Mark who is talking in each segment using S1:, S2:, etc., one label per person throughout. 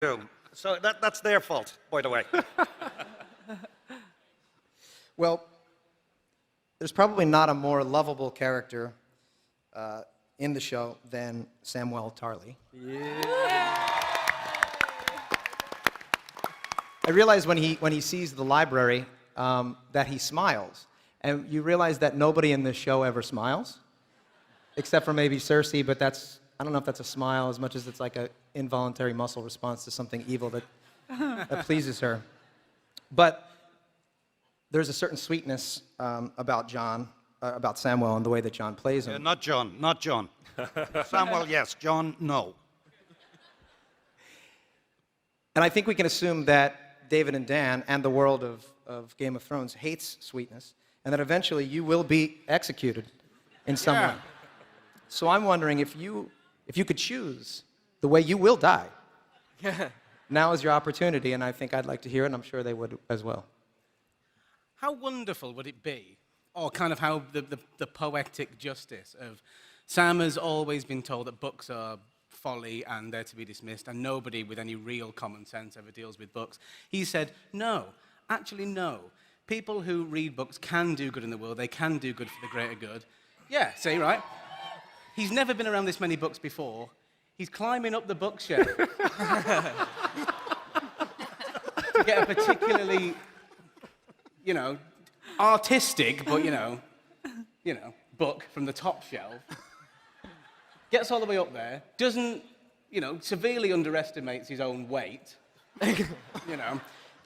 S1: So that's their fault, by the way.
S2: Well, there's probably not a more lovable character in the show than Samuel Tarly. Yeah. I realize when he sees the library that he smiles, and you realize that nobody in this show ever smiles, except for maybe Cersei. But I don't know if that's a smile as much as it's like an involuntary muscle response to something evil that pleases her. But there's a certain sweetness about Samuel, and the way that John plays him.
S1: Not John. Samuel, yes. John, no.
S2: And I think we can assume that David and Dan and the world of Game of Thrones hates sweetness, and that eventually you will be executed in some way. So I'm wondering if you could choose the way you will die. Now is your opportunity, and I think I'd like to hear it, and I'm sure they would as well.
S3: How wonderful would it be, or kind of how the poetic justice of Sam has always been told that books are folly and they're to be dismissed, and nobody with any real common sense ever deals with books. He said, no, actually no. People who read books can do good in the world. They can do good for the greater good. Yeah, see, right? He's never been around this many books before. He's climbing up the bookshelf to get a particularly, artistic, but, book from the top shelf. Gets all the way up there, doesn't, severely underestimates his own weight,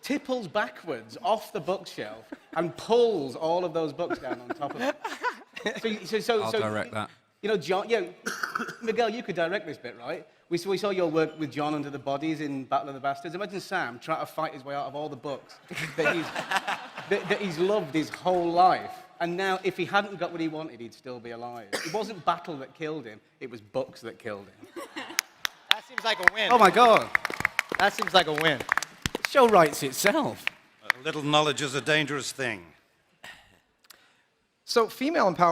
S3: tipples backwards off the bookshelf and pulls all of those books down on top of it.
S4: I'll direct that.
S3: John, Miguel, you could direct this bit, right? We saw your work with John under the bodies in Battle of the Bastards. Imagine Sam trying to fight his way out of all the books that he's loved his whole life. And now, if he hadn't got what he wanted, he'd still be alive. It wasn't battle that killed him, it was books that killed him.
S2: That seems like a win.
S3: Oh my God.
S2: That seems like a win.
S3: The show writes itself.
S1: A little knowledge is a dangerous thing.
S2: So female empowerment